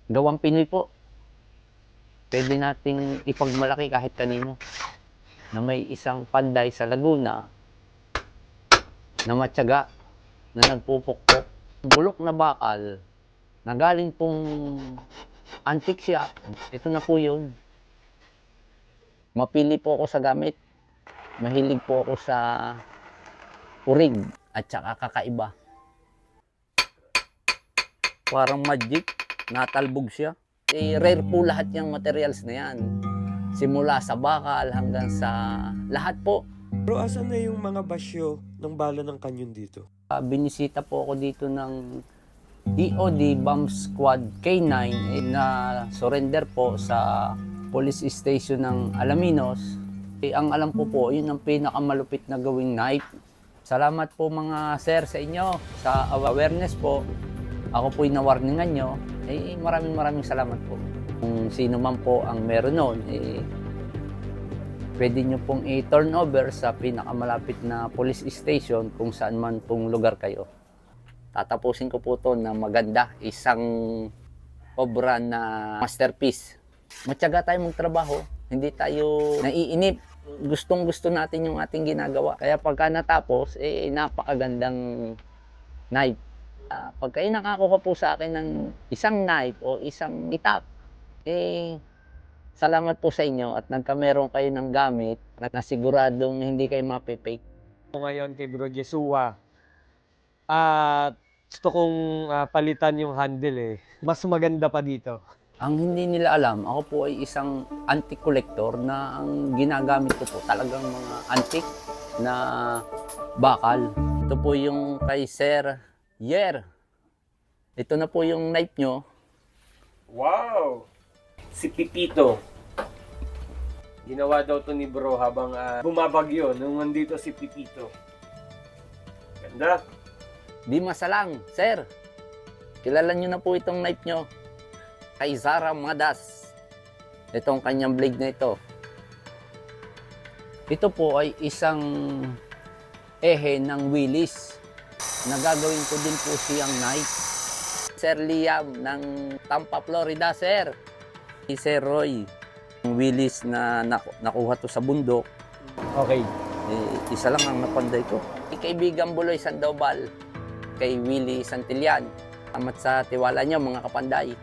Gawang Pinoy po. Pwede nating ipagmalaki kahit kanino na may isang panday sa Laguna na matyaga, na nagpupukpok. Bulok na bakal na galing pong antique shop. Ito na po yun. Mapili po ako sa gamit. Mahilig po ako sa urig at saka kakaiba. Parang magic, natalbog siya. Rare po lahat yung materials na yan. Simula sa bakal hanggang sa lahat po. Pero asan na yung mga basyo ng bala ng kanyon dito? Binisita po ako dito ng DOD Bomb Squad K9 na surrender po sa police station ng Alaminos. Ang alam ko po, yun ang pinakamalupit na gawing knife. Salamat po mga sir sa inyo sa awareness po. Ako po'y nawarningan nyo. Maraming salamat po. Kung sino man po ang meron noon, pwede nyo pong i-turn over sa pinakamalapit na police station kung saan man pong lugar kayo. Tatapusin ko po to na maganda, isang obra na masterpiece. Matyaga tayo magtrabaho, hindi tayo naiinip. Gustong-gusto natin yung ating ginagawa. Kaya pagka natapos, napakagandang knife. Pag kayo nakakuha po sa akin ng isang knife o isang itak, salamat po sa inyo at nagkameron kayo ng gamit na siguradong hindi kayo mapipake. Ngayon kay Bro Jesua, at gusto kong palitan yung handle eh. Mas maganda pa dito. Ang hindi nila alam, ako po ay isang antique collector na ang ginagamit ko po talagang mga antique na bakal. Ito po yung kay Sir Yer. Ito na po yung knife nyo. Wow! Si Pipito. Ginawa daw to ni Bro habang bumabagyo nung nandito si Pipito. Ganda. Di masalang, Sir. Kilala nyo na po itong knife nyo. Kay Zara Madas. Itong kanyang blade na ito. Ito po ay isang ehe ng Willis. Nagagawin ko din po siyang knife. Sir Liam ng Tampa, Florida, Sir. Si Sir Roy. Yung Willis na nakuha to sa bundok. Okay. Isa lang ang napanday ko. Kaibigan Buloy Sandoval. Kay Willie Santillan. Amat sa tiwala niyo mga kapanday.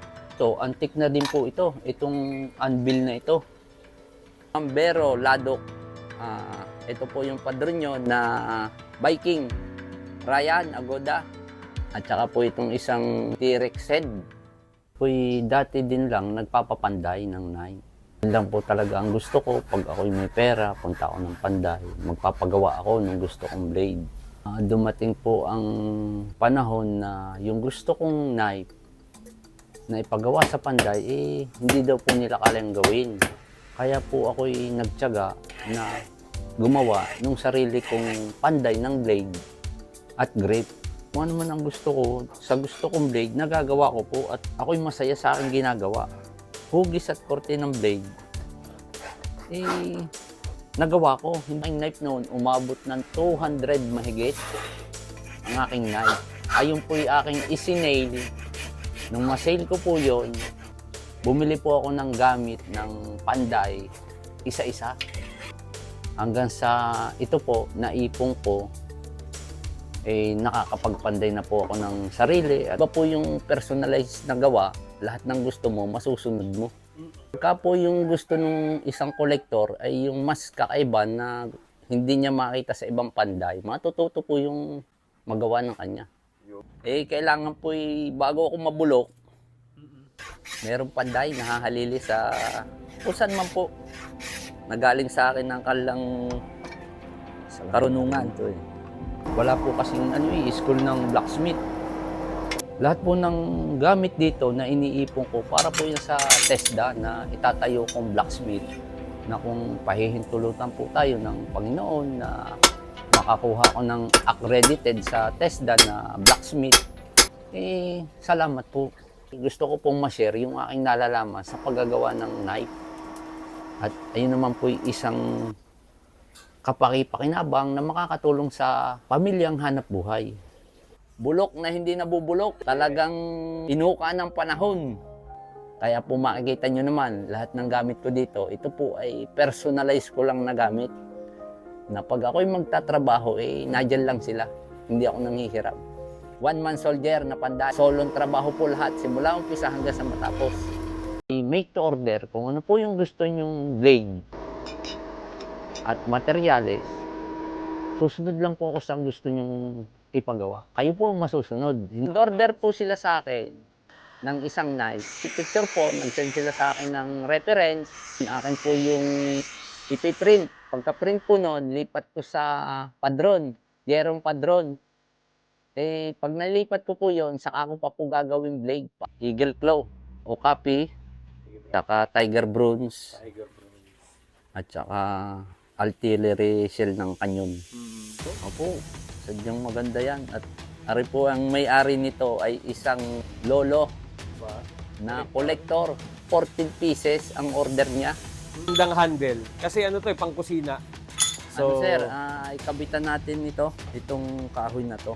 Ito, antique na din po ito. Itong anvil na ito. Ambero, Ladok. Ito po yung padron nyo na Viking. Ryan, Agoda. At saka po itong isang T-Rex head. Po'y dati din lang nagpapapanday ng knife. Yun lang po talaga ang gusto ko. Pag ako'y may pera, punta ako ng panday. Magpapagawa ako ng gusto kong blade. Dumating po ang panahon na yung gusto kong knife na ipagawa sa panday, hindi daw po nila kayang gawin. Kaya po ako'y nagtiyaga na gumawa ng sarili kong panday ng blade at grip. Kung ano man ang gusto ko, sa gusto kong blade, nagagawa ko po at ako'y masaya sa aking ginagawa. Hugis at korte ng blade, nagawa ko. Hindi ang knife noon, umabot ng 200 mahigit ang aking knife. Ayun po yung aking isinail. Nung masale ko po yun, bumili po ako ng gamit ng panday, isa-isa. Hanggang sa ito po, naipong ko, nakakapagpanday na po ako ng sarili. At iba po yung personalized na gawa, lahat ng gusto mo, masusunod mo. Pagka po yung gusto ng isang kolektor ay yung mas kakaiba na hindi niya makita sa ibang panday, matututo po yung magawa ng kanya. Kailangan po bago ako mabulok, merong panday nahahalili sa kung saan man po. Nagaling sa akin ng kalang sa karunungan to Wala po kasing school ng blacksmith. Lahat po ng gamit dito na iniipon ko para po yun sa TESDA na itatayo kong blacksmith na kung pahihintulutan po tayo ng Panginoon na makakuha ko ng accredited sa TESDA na blacksmith, salamat po. Gusto ko pong ma-share yung aking nalalaman sa paggagawa ng knife. At ayun naman po isang kapaki-pakinabang na makakatulong sa pamilyang hanap buhay. Bulok na hindi nabubulok, talagang inuka ng panahon. Kaya po makikita nyo naman, lahat ng gamit ko dito, ito po ay personalize ko lang na gamit. Na pag ako'y magtatrabaho, nadyan lang sila. Hindi ako nanghihirap. One-man soldier na panday. Solong trabaho po lahat, simula umpisa hanggang sa matapos. I-make to order kung ano po yung gusto nyong blade at materyales. Susunod lang po ako sa gusto nyong ipagawa. Kayo po ang masusunod. Order po sila sa akin ng isang knife. Picture po, nag-send sila sa akin ng reference. Akin po yung ipiprint. Pagka-print po noon, lipat ko sa padron. Yerong padron. Pag nalipat ko po yun, saka ko pa po gagawin blade pa. Eagle Claw o copy, saka Tiger Bronze, at saka artillery shell ng kanyon. Opo, sadyang maganda yan. At ari po ang may-ari nito ay isang lolo na collector. 14 pieces ang order niya. Magandang handle. Kasi ano to, pang kusina. So, sir, ikabitan natin ito, itong kahoy na to.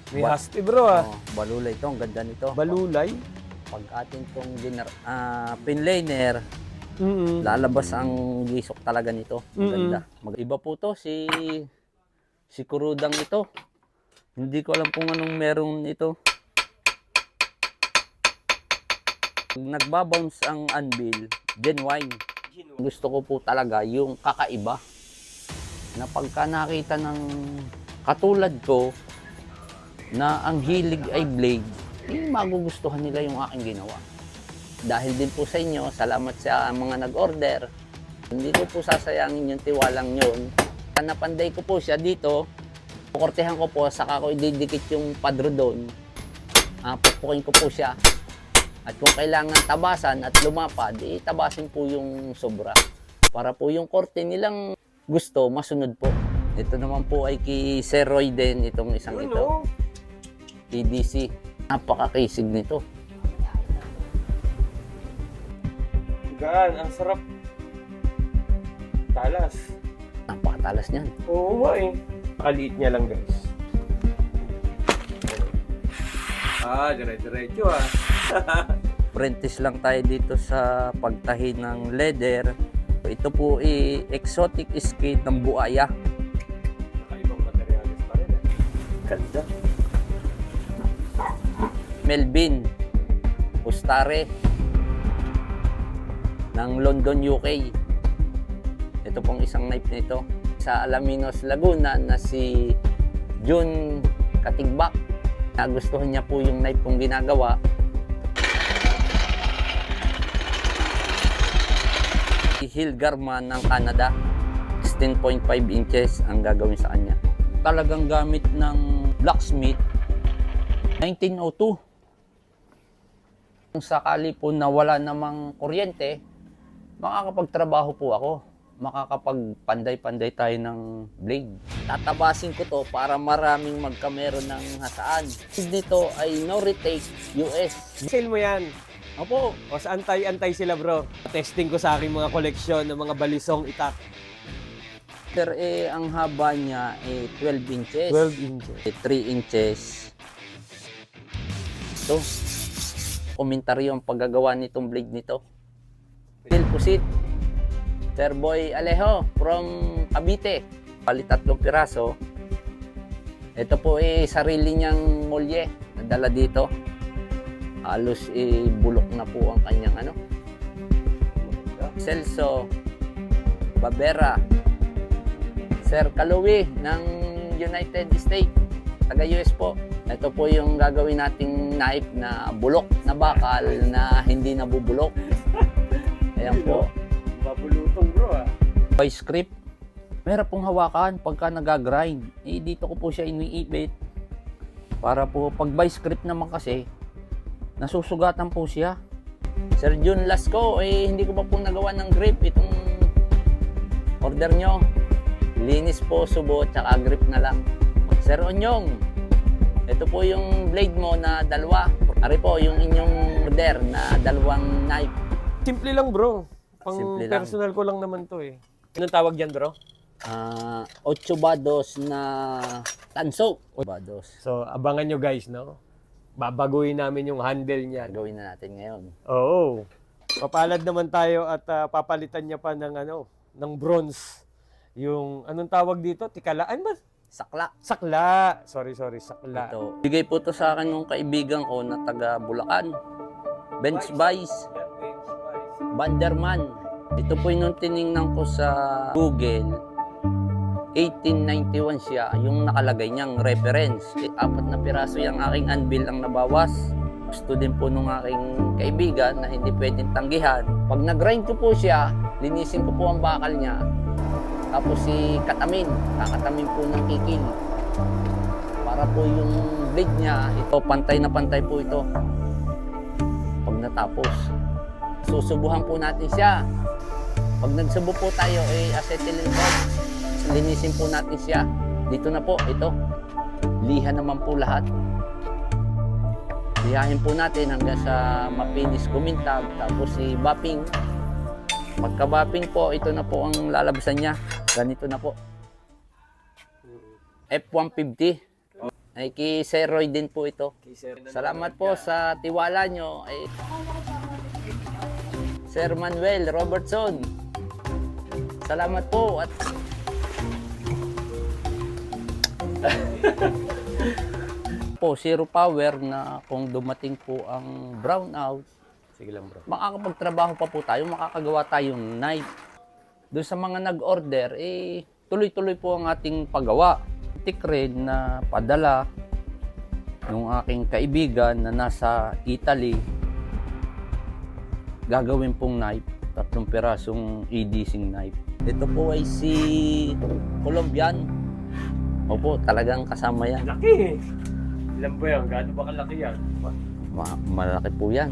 May haspi bro ah. Balulay ito, ang ganda nito. Balulay? Pag atin itong pinlaner, lalabas ang gisok talaga nito. Maganda. Iba po to, si kurudang ito. Hindi ko alam kung anong meron ito. Nagbabounce ang anvil, genuine. Gusto ko po talaga yung kakaiba. Na pagka nakita ng katulad ko, na ang hilig ay blade, magugustuhan nila yung aking ginawa. Dahil din po sa inyo, salamat sa mga nag-order. Hindi ko po sasayangin yung tiwalang yun. Napanday ko po siya dito, pukortehan ko po, saka ko ididikit yung padro doon. Pupukin ko po siya. At kung kailangan tabasan at lumapad, tabasin po yung sobra. Para po yung korte nilang gusto, masunod po. Ito naman po ay kay Sir Roy din, itong isang ito. TDC. Napaka-kisig nito. Gaan, ang sarap. Talas. Napakatalas niyan. Oo nga eh. Kaliit niya lang guys. Dire-diretso ah. Apprentice lang tayo dito sa pagtahi ng leather. Ito po ay exotic skin ng buaya. Nakaibang materialis pa rin eh. Ganda. Melvin Ustare ng London, UK. Ito pong isang knife nito. Sa Alaminos, Laguna na si June Katigbak. Nagustuhan niya po yung knife kong ginagawa. Si Hilgarman ng Canada. 16.5 inches ang gagawin sa kanya. Talagang gamit ng blacksmith. 1902. Kung sakali po na wala namang kuryente, makakapagtrabaho po ako. Makakapagpanday-panday tayo ng blade. Tatabasin ko to para maraming magkamero ng hasaan. Dito ay no retake US. Sale mo yan. Opo. O sa antay-antay sila bro. Testing ko sa aking mga koleksyon ng mga balisong itak. Sir, ang haba niya 12 inches. 12 inches. 3 inches. Ito. Komentaryo ang paggagawa nitong blade nito. Steel pusit. Sir Boy Alejo from Cavite. Bali 3 piraso. Ito po sarili niyang molye na dala dito. Halos bulok na po ang kanyang Celso Babera. Sir Kaluwi ng United States. Taga US po. Ito po yung gagawin nating knife na bulok na bakal na hindi nabubulok. Ayan po. Babulutong bro ah. Vice grip. Meron pong hawakan pagka nag-grind. Dito ko po siya iniipit. Para po pag vice grip naman kasi, nasusugatan po siya. Sir June Lasco, hindi ko pa po nagawa ng grip. Itong order nyo. Linis po, subo, tsaka grip na lang. Sir Onyong, ito po yung blade mo na dalawa. Ari po yung inyong order na dalawang knife. Simple lang bro. Pang Simple lang. personal ko lang naman to eh. Anong tawag dyan bro? 8 bados na tanso. Bados. So abangan nyo guys no. babaguhin namin yung handle niya. Gagawin na natin ngayon. Oo. Papalad naman tayo at papalitan niya pa ng ng bronze. Yung anong tawag dito? Tikalaan ba? Sakla. Sakla. Sorry, sakla. Ito. Bigay po to sa akin ng kaibigan ko na taga Bulacan. Bench Vice. Banderman. Ito po yung tiningnan ko sa Google. 1891 siya, yung nakalagay niyang reference. 4 na piraso yung aking anvil ang nabawas. Gusto din po nung aking kaibigan na hindi pwedeng tanggihan. Pag nag-grind ko po siya, linisin ko po ang bakal niya. Tapos si kakatamin po ng kikil. Para po yung blade niya, ito pantay na pantay po ito. Pag natapos, susubuhan po natin siya. Pag nagsubo po tayo, acetylene po. Linisin po natin siya. Dito na po, ito. Liha naman po lahat. Lihahin po natin hanggang sa mapinis kumintag. Tapos si bapping. Pagka-bapping po, ito na po ang lalabasan niya. Ganito na po. F-150. Ay kay Sir Roy din po ito. Salamat po sa tiwala nyo. Ay, Sir Manuel Robertson. Salamat po at po, zero power na kung dumating po ang brownout, Sige lang, bro. makakapagtrabaho pa po tayo, makakagawa tayong knife. Doon sa mga nag-order, tuloy-tuloy po ang ating paggawa. Tik rin na padala ng aking kaibigan na nasa Italy, gagawin pong knife, 3 pirasong EDC knife. Ito po ay si Colombian. Opo, talagang kasama yan. Laki! Ilan ba yan? Gaano ba kalaki yan? Malaki po yan.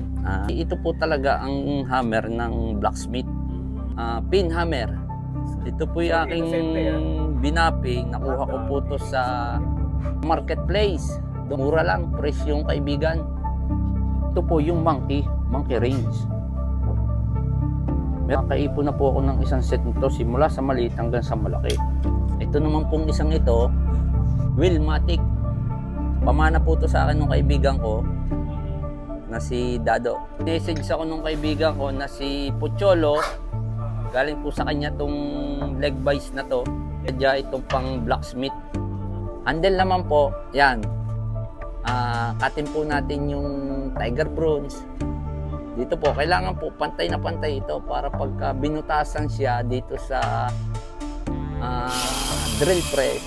Ito po talaga ang hammer ng blacksmith. Pin hammer. Ito po yung aking binapping. Nakuha ko po to sa marketplace. Mura lang, presyong kaibigan. Ito po yung monkey range. May kaipon na po ako ng isang set nito simula sa maliit hanggang sa malaki. Ito naman pong isang ito, Willmatic. Pamana po to sa akin ng kaibigan ko na si Dado. Message ako nung kaibigan ko na si Pucholo. Galing po sa kanya tong leg vice na to. Kaya itong pang blacksmith. Handle naman po, yan. Katin po natin yung tiger bronze. Dito po, kailangan po pantay na pantay ito para pagka binutasan siya dito sa drill press,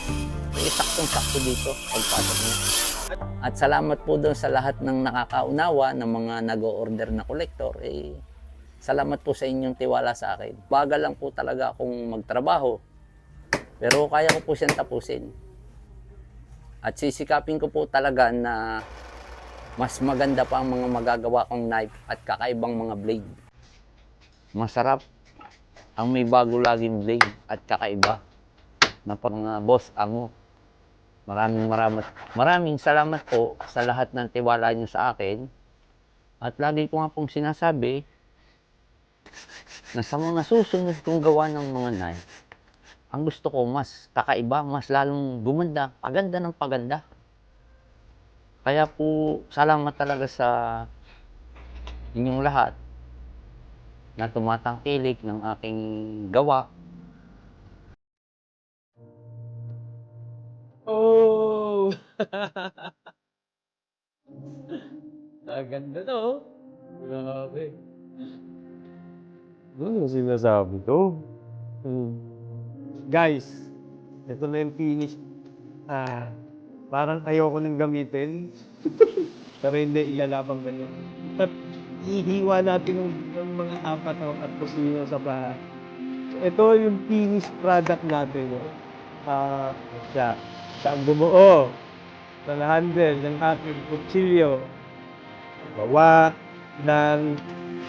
saktong-sakto dito pagpasok niya. At salamat po doon sa lahat ng nakakaunawa ng mga nag-o-order na kolektor. Salamat po sa inyong tiwala sa akin. Bagal lang po talaga akong magtrabaho, pero kaya ko po siyang tapusin. At sisikapin ko po talaga na mas maganda pa ang mga magagawa kong knife at kakaibang mga blade. Masarap ang may bago laging blade at kakaiba na pang boss Ango. Maraming salamat po sa lahat ng tiwala niyo sa akin. At lagi ko nga pong sinasabi na sa mga susunod kong gawa ng mga knife, ang gusto ko mas kakaiba, mas lalong gumanda, paganda ng paganda. Kaya po, salamat talaga sa inyong lahat na tumatangkilik ng aking gawa. Oh! Ganda no? Grabe. Ano sinasabi to? Guys, ito na yung finish. Parang ayoko nang gamitin. Pero hindi, ilalabang ganyan. At ihiwa natin ng mga 4 at kusino sa bahay. Ito yung finished product natin. Siya ang bumuo ng handle ng aking kutsilyo. Gawa ng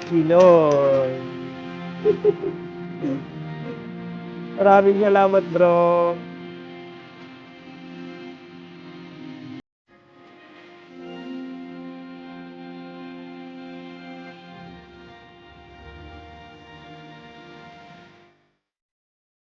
Pinoy. Maraming salamat, bro.